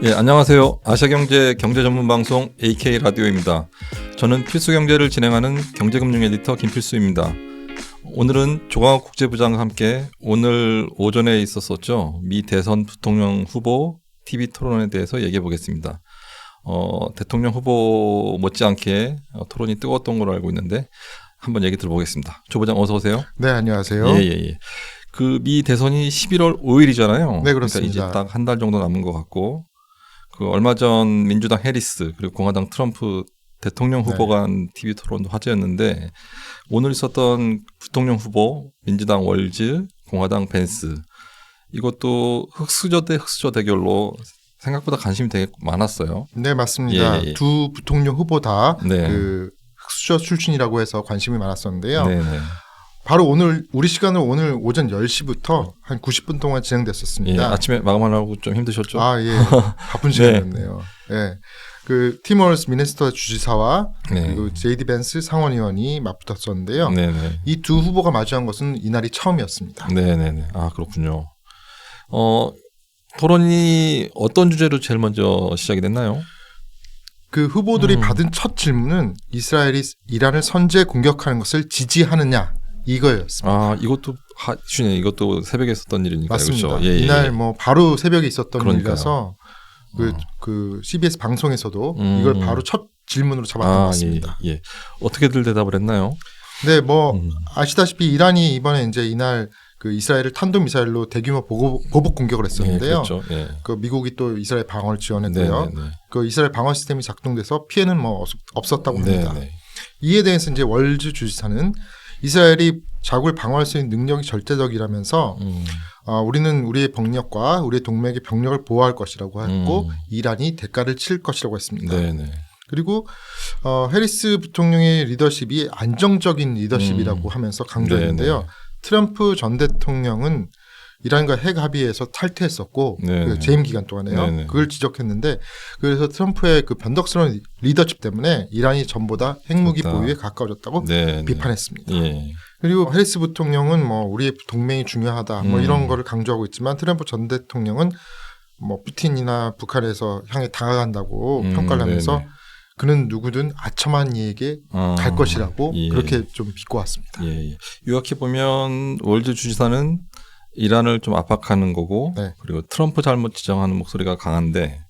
예, 안녕하세요. 아시아경제 경제전문방송 AK라디오입니다. 저는 필수경제를 진행하는 경제금융 에디터 김필수입니다. 오늘은 조광욱 국제부장과 함께 오늘 오전에 있었었죠. 미 대선 부통령 후보 TV 토론에 대해서 얘기해 보겠습니다. 대통령 후보 못지않게 토론이 뜨거웠던 걸로 알고 있는데 한번 얘기 들어보겠습니다. 조 부장 어서 오세요. 네, 안녕하세요. 예. 그 미 대선이 11월 5일이잖아요. 네, 그렇습니다. 그러니까 이제 딱 한 달 정도 남은 것 같고 그 얼마 전 민주당 해리스 그리고 공화당 트럼프 대통령 후보가 한 TV 토론도 화제였는데 오늘 있었던 부통령 후보 민주당 월즈 공화당 벤스 이것도 흑수저 대 흑수저 대결로 생각보다 관심이 되게 많았어요. 네, 맞습니다. 예. 두 부통령 후보 다 네. 그 흑수저 출신이라고 해서 관심이 많았었는데요. 네네. 바로 오늘 우리 시간으로 오늘 오전 10시부터 한 90분 동안 진행됐었습니다. 예, 아침에 마감하려고 좀 힘드셨죠? 아, 예. 바쁜 시간이었네요. 예. 그 팀 월스 미네소타 주지사와 네. 그리고 제이디 벤스 상원의원이 맞붙었었는데요. 네네. 이 두 후보가 마주한 것은 이날이 처음이었습니다. 네네네. 아, 그렇군요. 토론이 어떤 주제로 제일 먼저 시작이 됐나요? 그 후보들이 받은 첫 질문은 이스라엘이 이란을 선제 공격하는 것을 지지하느냐 이거였습니다. 아, 이것도 이것도 새벽에 있었던 일이니까 맞습니다. 그렇죠. 예, 이날 뭐 바로 새벽에 있었던 그러니까요. 일이라서 그 CBS 방송에서도 이걸 바로 첫 질문으로 잡았던 것 같습니다. 예. 어떻게들 대답을 했나요? 네, 뭐 아시다시피 이란이 이번에 이제 이날 그 이스라엘을 탄도 미사일로 대규모 보복 공격을 했었는데요. 그렇죠. 예. 그 미국이 또 이스라엘 방어를 지원했고요. 네네네. 그 이스라엘 방어 시스템이 작동돼서 피해는 뭐 없었다고 합니다. 네네. 이에 대해서 이제 월즈 주지사는 이스라엘이 자국을 방어할 수 있는 능력이 절대적이라면서 우리는 우리의 병력과 우리의 동맹의 병력을 보호할 것이라고 했고 이란이 대가를 치를 것이라고 했습니다. 네네. 그리고 해리스 부통령의 리더십이 안정적인 리더십이라고 하면서 강조했는데요. 네네. 트럼프 전 대통령은 이란과 핵 합의에서 탈퇴했었고 그 재임 기간 동안에요. 네네. 그걸 지적했는데 그래서 트럼프의 그 변덕스러운 리더십 때문에 이란이 전보다 핵무기 그렇다. 보유에 가까워졌다고 네네. 비판했습니다. 예. 그리고 해리스 부통령은 뭐 우리의 동맹이 중요하다 뭐 이런 거를 강조하고 있지만 트럼프 전 대통령은 뭐 푸틴이나 북한에서 향해 다가간다고 평가를 하면서 네네. 그는 누구든 아첨한 이에게 갈 것이라고 예. 그렇게 좀 비꼬 왔습니다. 예. 요약해 보면 월즈 주지사는 이란을 좀 압박하는 거고 네. 그리고 트럼프 잘못 지정하는 목소리가 강한데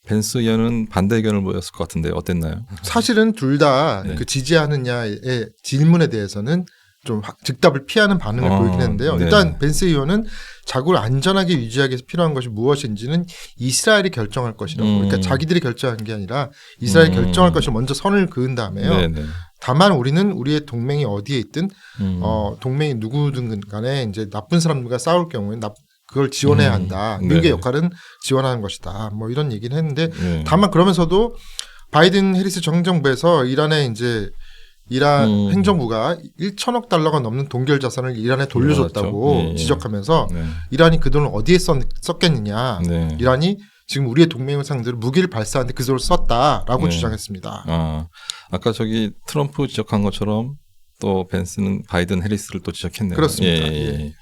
벤스 의원은 반대 의견을 보였을 것 같은데 어땠나요? 사실은 둘 다 네. 그 지지하느냐의 질문에 대해서는 좀 즉답을 피하는 반응을 보이긴 했는데요. 네. 일단 벤스 의원은 자국을 안전하게 유지하기 위해서 필요한 것이 무엇인지는 이스라엘이 결정할 것이라고. 그러니까 자기들이 결정하는 게 아니라 이스라엘이 결정할 것을 먼저 선을 그은 다음에요. 네네. 다만 우리는 우리의 동맹이 어디에 있든 동맹이 누구든 간에 이제 나쁜 사람들과 싸울 경우에 그걸 지원해야 한다. 미국의 네. 역할은 지원하는 것이다. 뭐 이런 얘기는 했는데 네. 다만 그러면서도 바이든 해리스 정정부에서 이란의 이제 이란 행정부가 1천억 달러가 넘는 동결 자산을 이란에 돌려줬다고 예. 지적하면서 네. 이란이 그 돈을 어디에 썼겠느냐. 네. 이란이 지금 우리의 동맹을 상대로 무기를 발사하는데 그 돈을 썼다라고 네. 주장했습니다. 아까 저기 트럼프 지적한 것처럼 또 벤스는 바이든 해리스를 또 지적했네요. 그렇습니다. 예.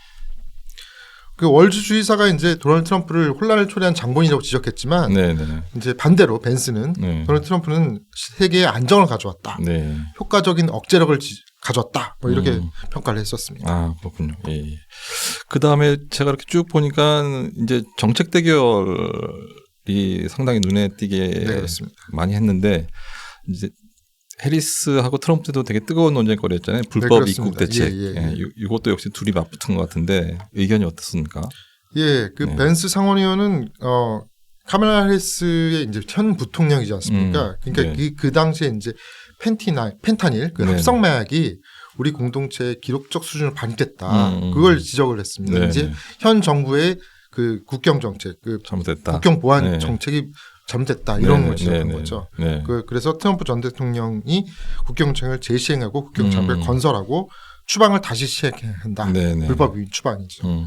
그 월즈 주지사가 이제 도널드 트럼프를 혼란을 초래한 장본이라고 지적했지만 네네. 이제 반대로 벤스는 네. 도널드 트럼프는 세계에 안정을 가져왔다. 네. 효과적인 억제력을 가져왔다. 뭐 이렇게 평가를 했었습니다. 아, 그렇군요. 예. 그 다음에 제가 이렇게 쭉 보니까 이제 정책 대결이 상당히 눈에 띄게 네, 그렇습니다. 많이 했는데 이제 해리스하고 트럼프 때도 되게 뜨거운 논쟁거리였잖아요. 불법 그렇습니다. 입국 대책. 예. 이것도 역시 둘이 맞붙은 것 같은데 의견이 어떻습니까? 예, 그 네. 벤스 상원의원은 카멜라 해리스의 이제 현 부통령이지 않습니까? 그러니까 네. 그 당시에 이제 펜타닐 그 네. 합성 마약이 우리 공동체의 기록적 수준을 반겼다. 그걸 지적을 했습니다. 네. 이제 현 정부의 그 국경 정책, 그 잘못됐다. 국경 보안 네. 정책이 잘못됐다 이런 네, 걸 지적한 네, 거죠. 네. 그래서 트럼프 전 대통령이 국경정책을 재시행하고 국경장벽을 음. 건설하고 추방을 다시 시행해야 한다. 네, 네. 불법 추방이죠.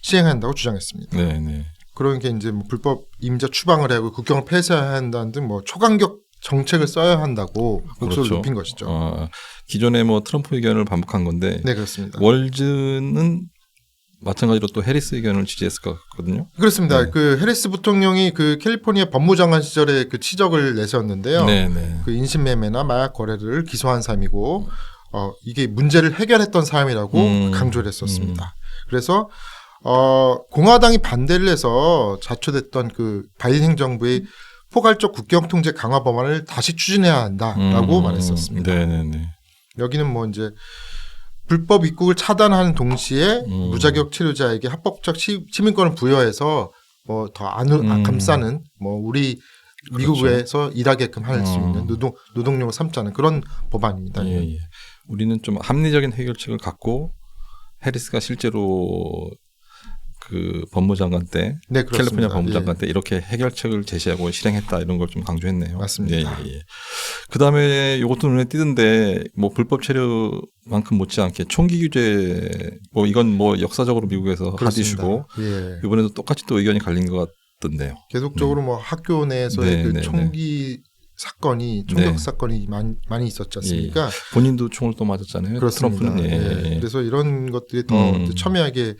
시행해야 한다고 주장했습니다. 네. 그런 게 이제 뭐 불법 임자 추방을 하고 국경을 폐쇄해야 한다는 등 뭐 초강력 정책을 써야 한다고 목소리를 그렇죠. 높인 것이죠. 기존에 뭐 트럼프 의견을 반복한 건데 네, 그렇습니다. 월즈는 마찬가지로 또 해리스 의견을 지지했을 것 같거든요. 그렇습니다. 네. 그 해리스 부통령이 그 캘리포니아 법무장관 시절에 그 치적을 내세웠는데요. 네네. 그 인신매매나 마약 거래를 기소한 사람이고 이게 문제를 해결했던 사람이라고 강조를 했었습니다. 그래서 공화당이 반대를 해서 자초됐던 그 바이든 행정부의 포괄적 국경 통제 강화 법안을 다시 추진해야 한다라고 말했었습니다. 네네네. 여기는 뭐 이제 불법 입국을 차단하는 동시에 무자격 체류자에게 합법적 시민권을 부여해서 뭐 더 감싸는 뭐 우리 미국에서 일하게끔 할 수 있는 노동력을 삼자는 그런 법안입니다. 예. 우리는 좀 합리적인 해결책을 갖고 해리스가 실제로 그 법무장관 때, 네, 캘리포니아 법무장관 때 이렇게 해결책을 제시하고 실행했다 이런 걸 좀 강조했네요. 맞습니다. 예. 그 다음에 이것도 눈에 띄던데 뭐 불법 체류만큼 못지않게 총기 규제 뭐 이건 뭐 역사적으로 미국에서 핫이슈고 이번에도 똑같이 또 의견이 갈린 것 같던데요. 계속적으로 뭐 학교 내에서의 그 총기 사건이 총격 사건이 많이 있었지 않습니까? 예. 본인도 총을 또 맞았잖아요. 그렇습니다. 트럼프는. 그래서 이런 것들이 더 첨예하게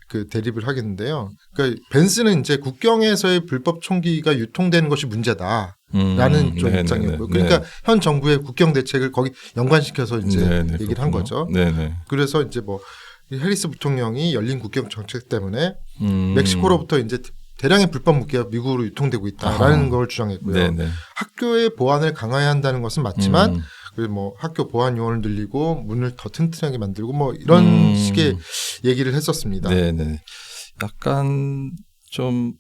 그 대립을 하겠는데요. 그러니까 벤스는 이제 국경에서의 불법 총기가 유통되는 것이 문제다라는 좀 입장이었고요. 그러니까 현 정부의 국경 대책을 거기 연관시켜서 이제 얘기를 한 거죠. 그래서 이제 뭐 해리스 부통령이 열린 국경 정책 때문에 멕시코로부터 이제 대량의 불법 무기가 미국으로 유통되고 있다라는 걸 주장했고요. 학교의 보안을 강화해야 한다는 것은 맞지만 뭐 학교 보안 요원을 늘리고 문을 더 튼튼하게 만들고 뭐 이런 식의 얘기를 했었습니다. 약간 좀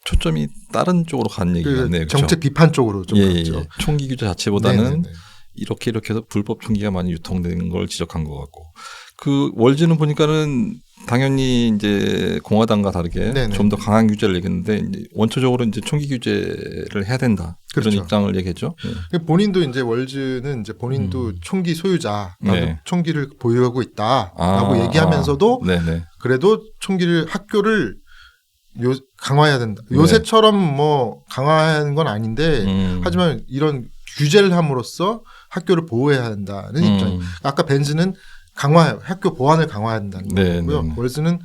초점이 다른 쪽으로 간 얘기가 같네요. 정책 비판 쪽으로 좀 갔죠. 총기 규제 자체보다는 이렇게 해서 불법 총기가 많이 유통되는 걸 지적한 것 같고 그 월즈는 보니까는 당연히 이제 공화당과 다르게 좀 더 강한 규제를 얘기했는데 이제 원초적으로 이제 총기 규제를 해야 된다 그런 입장을 얘기했죠. 본인도 이제 월즈는 이제 본인도 총기 소유자, 나도 총기를 보유하고 있다라고 얘기하면서도 그래도 총기를 학교를 강화해야 된다. 요새처럼 뭐 강화하는 건 아닌데 하지만 이런 규제를 함으로써 학교를 보호해야 한다는 입장. 아까 벤즈는 학교 보안을 강화해야 한다는 거고요. 월즈는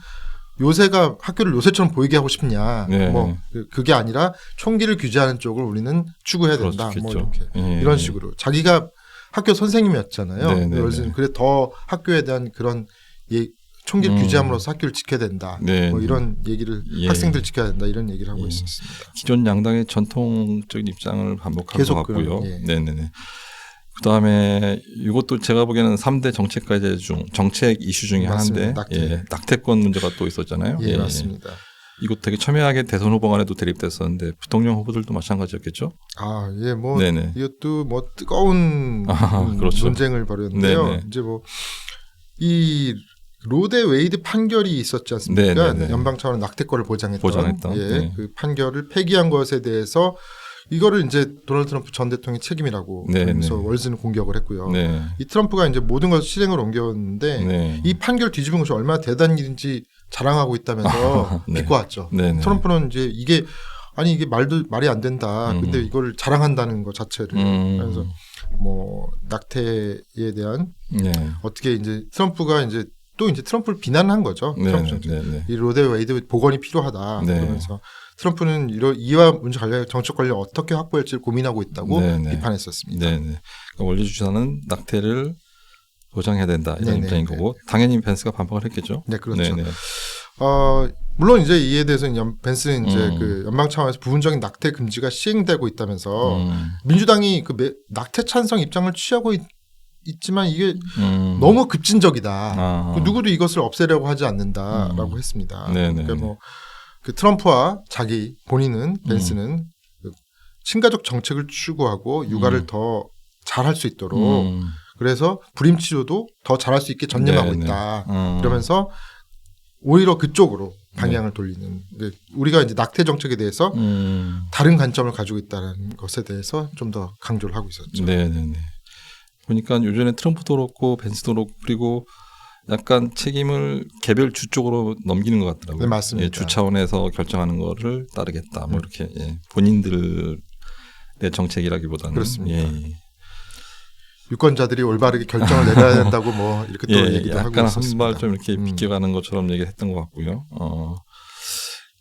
요새가 학교를 요새처럼 보이게 하고 싶냐. 뭐 그게 아니라 총기를 규제하는 쪽을 우리는 추구해야 된다. 뭐 이렇게 이런 식으로 자기가 학교 선생님이었잖아요. 월즈는 그래 더 학교에 대한 그런 총기를 규제함으로써 학교를 지켜야 된다. 뭐 이런 얘기를 학생들 지켜야 된다. 이런 얘기를 하고 있었습니다. 기존 양당의 전통적인 입장을 반복한 것 같고요. 그다음에 이것도 제가 보기에는 3대 정책 과제 중 정책 이슈 중에 하나인데 낙태권 문제가 또 있었잖아요. 맞습니다. 이것 되게 첨예하게 대선 후보 간에도 대립됐었는데 부통령 후보들도 마찬가지였겠죠. 뭐 이것도 뭐 뜨거운 논쟁을 벌였는데요. 이제 뭐 이 로데 웨이드 판결이 있었지 않습니까? 연방 차원 낙태권을 보장했던. 그 판결을 폐기한 것에 대해서 이거를 이제 도널드 트럼프 전 대통령의 책임이라고 그래서 월즈는 공격을 했고요. 이 트럼프가 이제 모든 것을 실행을 옮겼는데 이 판결 뒤집은 것이 얼마나 대단한 일인지 자랑하고 있다면서 비꼬았죠. 트럼프는 이제 이게 말이 안 된다. 근데 이걸 자랑한다는 것 자체를 그래서 뭐 낙태에 대한 어떻게 이제 트럼프가 이제 또 이제 트럼프를 비난한 거죠. 이 로데 웨이드 복원이 필요하다. 그러면서 트럼프는 이와 문제 관련 정책 관련 어떻게 확보할지를 고민하고 있다고 비판했었습니다. 그러니까 원리 주사는 낙태를 보장해야 된다 이런 입장인 거고 당연히 벤스가 반박을 했겠죠. 그렇죠. 물론 이제 이에 대해서는 벤스는 이제 그 연방 차원에서 부분적인 낙태 금지가 시행되고 있다면서 민주당이 그 낙태 찬성 입장을 취하고 있지만 이게 너무 급진적이다. 누구도 이것을 없애려고 하지 않는다라고 했습니다. 그러니까 뭐 그 트럼프와 본인은 벤스는 그 친가족 정책을 추구하고 육아를 더 잘할 수 있도록 그래서 불임 치료도 더 잘할 수 있게 전념하고 있다. 그러면서 오히려 그쪽으로 방향을 돌리는. 우리가 이제 낙태 정책에 대해서 다른 관점을 가지고 있다는 것에 대해서 좀 더 강조를 하고 있었죠. 보니까 요즘에 트럼프도 그렇고 벤스도 그렇고 그리고 약간 책임을 개별 주 쪽으로 넘기는 것 같더라고요. 맞습니다. 주 차원에서 결정하는 거를 따르겠다. 뭐 이렇게 본인들의 정책이라기보다는 그렇습니다. 유권자들이 올바르게 결정을 내려야 된다고 뭐 이렇게 또 예, 얘기도 하고 약간 있었습니다. 한 발 좀 이렇게 비껴가는 것처럼 얘기했던 것 같고요.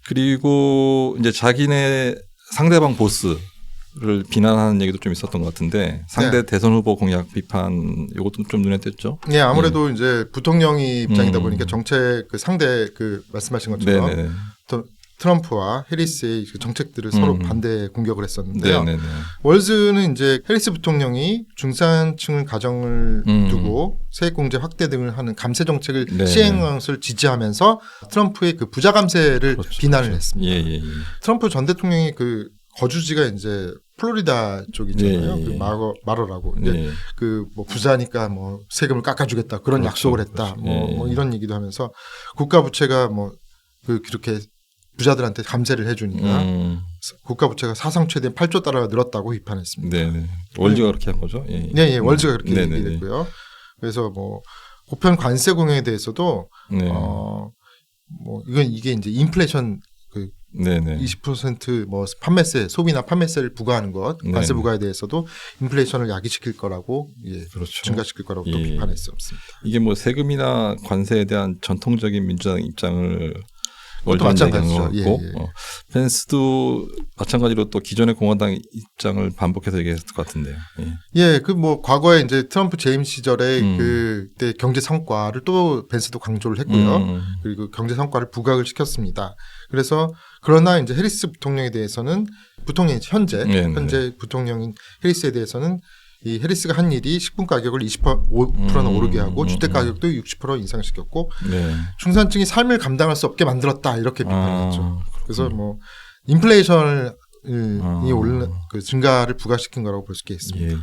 그리고 이제 자기네 상대방 보스를 비난하는 얘기도 좀 있었던 것 같은데 상대 대선 후보 공약 비판 이것도 좀 눈에 띄었죠. 네, 아무래도 이제 부통령이 입장이다 보니까 정책 그 상대 그 말씀하신 것처럼 네네. 트럼프와 해리스의 정책들을 서로 반대 공격을 했었는데요. 네네네. 월즈는 이제 해리스 부통령이 중산층을 가정을 두고 세액공제 확대 등을 하는 감세 정책을 네네. 시행한 것을 지지하면서 트럼프의 그 부자 감세를 그렇죠, 비난을 그렇죠. 했습니다. 예. 트럼프 전 대통령이 그 거주지가 이제 플로리다 쪽이잖아요. 예. 그 마러라고. 이제 네. 그 뭐 부자니까 뭐 세금을 깎아주겠다 그런 그렇죠, 약속을 했다. 그렇죠. 뭐 예. 이런 얘기도 하면서 국가 부채가 뭐 그렇게 부자들한테 감세를 해주니까 국가 부채가 사상 최대 8조 달러가 늘었다고 비판했습니다. 네네. 월즈가 그렇게 한 거죠. 예. 네, 월즈가 그렇게 네네네. 얘기했고요. 그래서 뭐 보편 관세 공약에 대해서도 네. 뭐 이게 이제 인플레이션 그 네네. 20% 뭐 판매세 소비나 판매세를 부과하는 것 관세 부과에 대해서도 인플레이션을 야기시킬 거라고 그렇죠. 증가시킬 거라고 또 예. 비판했습니다. 이게 뭐 세금이나 관세에 대한 전통적인 민주당 입장을 그것도 월드만 얘기하는 마찬가지죠. 것 같고 예. 펜스도 마찬가지로 또 기존의 공화당 입장을 반복해서 얘기했을 것 같은데요. 예, 그 뭐 과거에 이제 트럼프 재임 시절에 그때 경제 성과를 또 벤스도 강조를 했고요. 그리고 경제 성과를 부각을 시켰습니다. 그래서 그러나 이제 해리스 부통령에 대해서는 부통령이 현재 부통령인 해리스에 대해서는 이 해리스가 한 일이 식품 가격을 20%나 오르게 하고 주택 가격도 60% 인상시켰고 중산층이 삶을 감당할 수 없게 만들었다 이렇게 비판했죠. 그래서 뭐 인플레이션이 오르는 그 증가를 부각시킨 거라고 볼 수 있겠습니다. 예.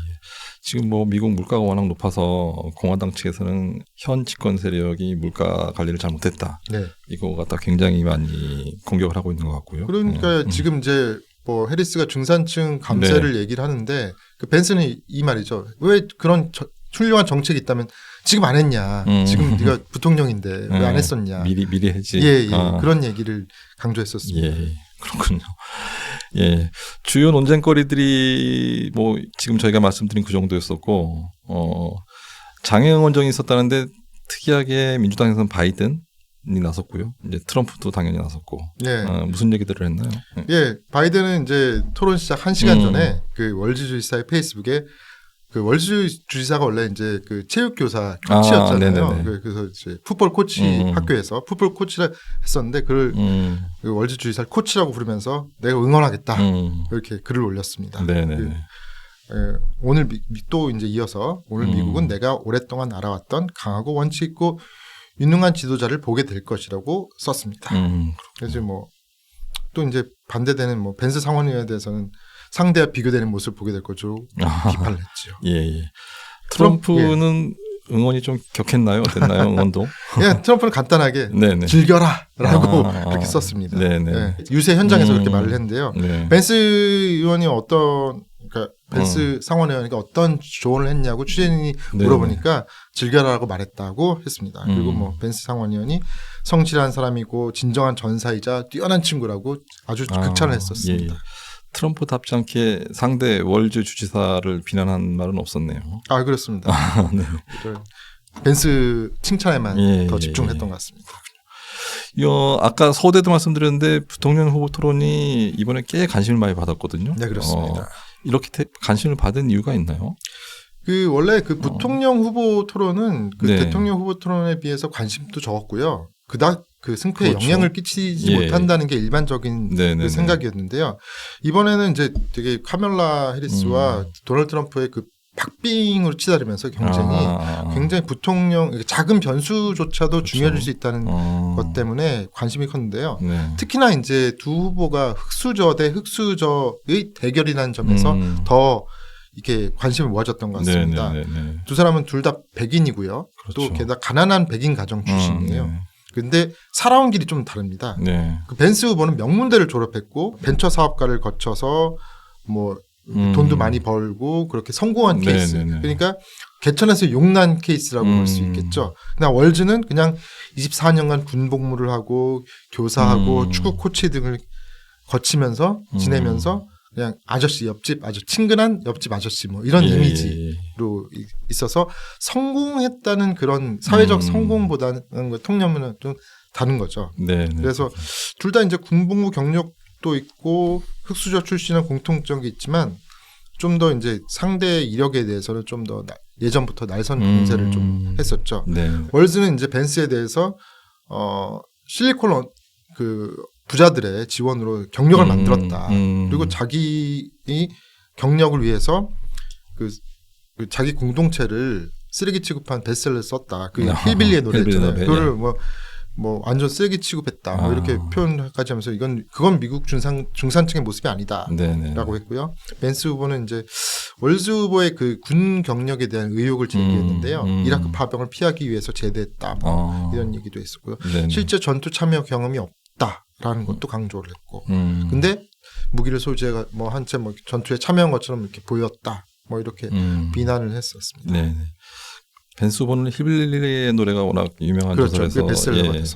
지금 뭐 미국 물가가 워낙 높아서 공화당 측에서는 현 집권 세력이 물가 관리를 잘못했다. 네. 이거 갖다 굉장히 많이 공격을 하고 있는 것 같고요. 그러니까 지금 이제 뭐 해리스가 중산층 감세를 얘기를 하는데 그 벤스는 이 말이죠. 왜 그런 훌륭한 정책이 있다면 지금 안 했냐? 지금 네가 부통령인데 왜 안 했었냐? 미리 했지. 예. 그런 얘기를 강조했었습니다. 예. 그렇군요. 예. 주요 논쟁거리들이 뭐 지금 저희가 말씀드린 그 정도였었고 장애응 원정이 있었다는데 특이하게 민주당에서는 바이든이 나섰고요. 이제 트럼프도 당연히 나섰고. 예. 무슨 얘기들을 했나요? 예. 바이든은 이제 토론 시작 1시간 전에 그 월즈 주지사의 페이스북에 그 월즈 주지사가 원래 이제 그 체육교사 코치였잖아요. 그래서 이제 풋볼 코치 학교에서 풋볼 코치를 했었는데 그를 그 월즈 주지사를 코치라고 부르면서 내가 응원하겠다 이렇게 글을 올렸습니다. 네네. 오늘 또 이제 이어서 오늘 미국은 내가 오랫동안 알아왔던 강하고 원칙 있고 유능한 지도자를 보게 될 것이라고 썼습니다. 그래서 뭐 또 이제 반대되는 뭐 벤스 상원의원에 대해서는 상대와 비교되는 모습을 보게 될 것으로 비판을 했죠. 예. 트럼프는 응원이 좀 격했나요? 어땠나요? 응원도? 예, 트럼프는 간단하게 즐겨라라고 그렇게 썼습니다. 예, 유세 현장에서 그렇게 말을 했는데요. 벤스 의원이 그러니까 벤스 상원의원이 어떤 조언을 했냐고 취재인이 물어보니까 즐겨라라고 말했다고 했습니다. 그리고 뭐 벤스 상원의원이 성실한 사람이고 진정한 전사이자 뛰어난 친구라고 아주 극찬을 했었습니다. 예. 트럼프답지 않게 상대 월즈 주지사를 비난한 말은 없었네요. 아, 그렇습니다. 네. 벤스 칭찬에만 더 집중했던 것 같습니다. 아까 서대도 말씀드렸는데 부통령 후보 토론이 이번에 꽤 관심을 많이 받았거든요. 네, 그렇습니다. 이렇게 관심을 받은 이유가 있나요? 그 원래 그 부통령 후보 토론은 그 대통령 후보 토론에 비해서 관심도 적었고요. 그닥 그 승패에 영향을 끼치지 못한다는 게 일반적인 그 생각이었는데요. 이번에는 이제 되게 카멜라 해리스와 도널드 트럼프의 그 박빙으로 치달으면서 경쟁이 굉장히 부통령 작은 변수조차도 중요해질 수 있다는 것 때문에 관심이 컸는데요. 특히나 이제 두 후보가 흑수저 대 흑수저의 대결이라는 점에서 더 이렇게 관심을 모아졌던 것 같습니다. 두 사람은 둘 다 백인이고요. 또 게다가 가난한 백인 가정 출신이에요. 근데 살아온 길이 좀 다릅니다. 그 벤스 후보는 명문대를 졸업했고 벤처 사업가를 거쳐서 뭐 돈도 많이 벌고 그렇게 성공한 케이스. 그러니까 개천에서 용난 케이스라고 볼 수 있겠죠. 그냥 월즈는 그냥 24년간 군복무를 하고 교사하고 축구 코치 등을 거치면서 지내면서 그냥 아저씨 옆집 아주 친근한 옆집 아저씨 뭐 이런 이미지로 있어서 성공했다는 그런 사회적 성공보다는 통념은 좀 다른 거죠. 네. 그래서 둘 다 이제 군복무 경력도 있고 흑수저 출신의 공통점이 있지만 좀 더 이제 상대의 이력에 대해서는 좀 더 예전부터 날선 공세를 좀 했었죠. 네. 월즈는 이제 벤스에 대해서 실리콘 그 부자들의 지원으로 경력을 만들었다. 그리고 자기 경력을 위해서 그 자기 공동체를 쓰레기 취급한 베스트셀러를 썼다. 그 힐빌리의 노래 있잖아요. 그거를 뭐 완전 쓰레기 취급했다. 뭐 이렇게 표현까지 하면서 그건 미국 중산층의 모습이 아니다라고 했고요. 벤스 후보는 이제 월즈 후보의 그 군 경력에 대한 의혹을 제기했는데요. 이라크 파병을 피하기 위해서 제대했다. 뭐 이런 얘기도 했었고요. 실제 전투 참여 경험이 없다라는 것도 강조를 했고. 근데 무기를 소지해가 뭐 한 채 뭐 전투에 참여한 것처럼 이렇게 보였다. 뭐 이렇게 비난을 했었습니다. 네. 벤스 후보는 힐빌리의 노래가 워낙 유명한 조서에서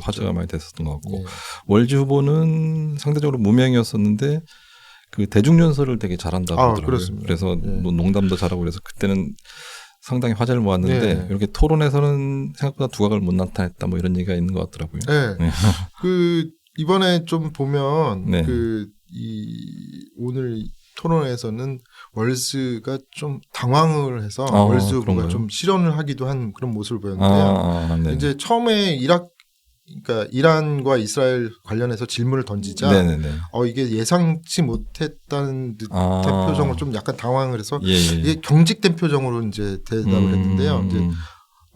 화제가 많이 됐었던 것 같고 월즈 후보는 상대적으로 무명이었었는데 그 대중연설을 되게 잘한다고 하더라고요. 그렇습니다. 그래서 뭐 농담도 잘하고 그래서 그때는 상당히 화제를 모았는데 이렇게 토론에서는 생각보다 두각을 못 나타냈다 뭐 이런 얘기가 있는 것 같더라고요. 네. 그 이번에 좀 보면 오늘 토론에서는 월즈가 좀 당황을 해서 월즈 후보가 좀 실언을 하기도 한 그런 모습을 보였는데요. 이제 처음에 그러니까 이란과 이스라엘 관련해서 질문을 던지자 이게 예상치 못했다는 듯한 표정으로 좀 약간 당황을 해서 이게 경직된 표정으로 이제 대답을 했는데요. 이제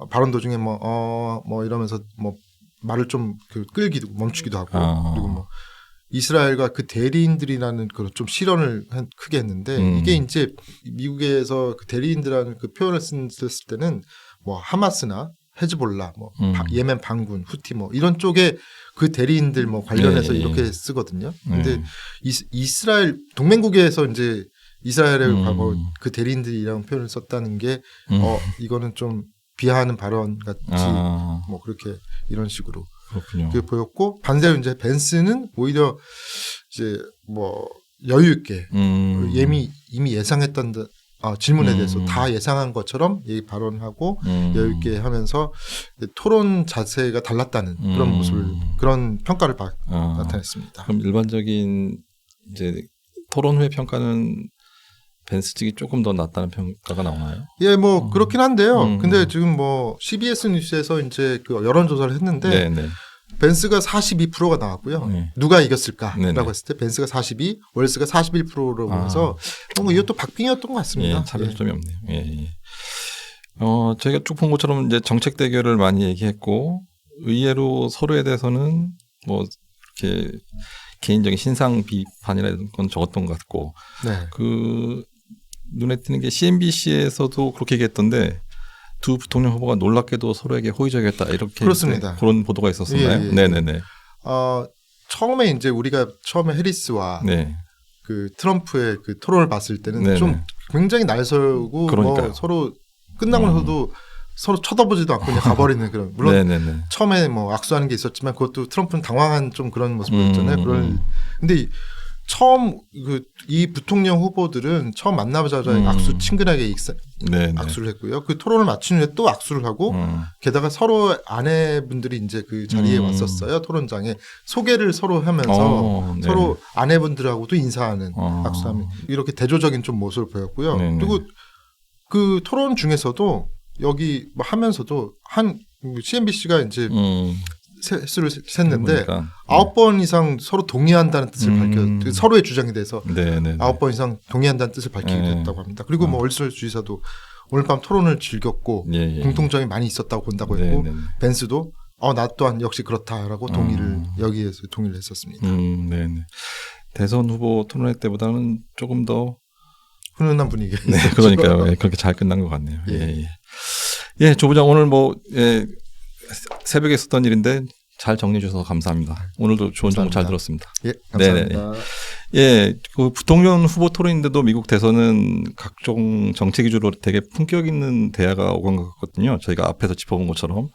발언 도중에 뭐 이러면서 뭐 말을 좀 끌기도 멈추기도 하고 그리고 뭐 이스라엘과 그 대리인들이라는 그런 좀 실언을 크게 했는데 이게 이제 미국에서 그 대리인들이라는 그 표현을 썼을 때는 뭐 하마스나 헤즈볼라, 뭐 예멘 반군, 후티 뭐 이런 쪽에 그 대리인들 뭐 관련해서 이렇게 쓰거든요. 근데 이스라엘 동맹국에서 이제 이스라엘의 과거 그 대리인들이라는 표현을 썼다는 게 이거는 좀 비하하는 발언 같이 뭐 그렇게 이런 식으로 그게 보였고 반대로 이제 벤스는 오히려 이제 뭐 여유 있게 이미 예상했던 질문에 대해서 다 예상한 것처럼 발언하고 여유 있게 하면서 토론 자세가 달랐다는 그런 모습을 그런 평가를 나타냈습니다. 그럼 일반적인 이제 토론 후의 평가는 벤스 측이 조금 더 낫다는 평가가 나오나요? 예, 뭐 그렇긴 한데요. 근데 지금 뭐 CBS 뉴스에서 이제 그 여론조사를 했는데 벤스가 42%가 나왔고요. 누가 이겼을까라고 했을 때 벤스가 42, 월스가 41%라고 해서 이것도 박빙이었던 것 같습니다. 차별점이 없네요. 저희가 쭉 본 것처럼 이제 정책 대결을 많이 얘기했고 의외로 서로에 대해서는 뭐 이렇게 개인적인 신상 비판이라는 건 적었던 것 같고 그 눈에 띄는 게 CNBC에서도 그렇게 얘기했던데 두 부통령 후보가 놀랍게도 서로에게 호의적이었다 이렇게 그렇습니다. 그런 보도가 있었었나요? 네네네. 처음에 이제 우리가 해리스와 그 트럼프의 그 토론을 봤을 때는 좀 굉장히 날설고 뭐 서로 끝나고 나서도 서로 쳐다보지도 않고 그냥 가버리는 그런 물론 처음에 뭐 악수하는 게 있었지만 그것도 트럼프는 당황한 좀 그런 모습이었잖아요. 근데 처음 이 부통령 후보들은 처음 만나자마자 악수 친근하게 악수를 했고요. 그 토론을 마친 후에 또 악수를 하고 게다가 서로 아내분들이 이제 그 자리에 왔었어요. 토론장에 소개를 서로 하면서 서로 아내분들하고도 인사하는 악수하면 이렇게 대조적인 좀 모습을 보였고요. 그리고 그 토론 중에서도 여기 뭐 하면서도 CNBC가 이제 수를 셌는데 9번 이상 서로 동의한다는 뜻을 밝혀 서로의 주장에 대해서 9번 이상 동의한다는 뜻을 밝히게 됐다고 합니다. 그리고 뭐 월스 주지사도 오늘 밤 토론을 즐겼고 공통점이 많이 있었다고 본다고 했고 벤스도 나 또한 역시 그렇다라고 여기에서 동의를 했었습니다. 대선 후보 토론회 때보다는 조금 더 훈훈한 분위기. 그러니까요. 그렇게 잘 끝난 것 같네요. 조 부장 오늘 새벽에 있었던 일인데 잘 정리해 주셔서 감사합니다. 오늘도 좋은 정보 잘 들었습니다. 감사합니다. 그 부통령 후보 토론인데도 미국 대선은 각종 정책 위주로 되게 품격 있는 대화가 오간 것 같거든요. 저희가 앞에서 짚어본 것처럼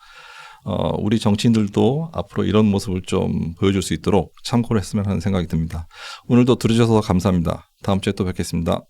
우리 정치인들도 앞으로 이런 모습을 좀 보여줄 수 있도록 참고를 했으면 하는 생각이 듭니다. 오늘도 들으셔서 감사합니다. 다음 주에 또 뵙겠습니다.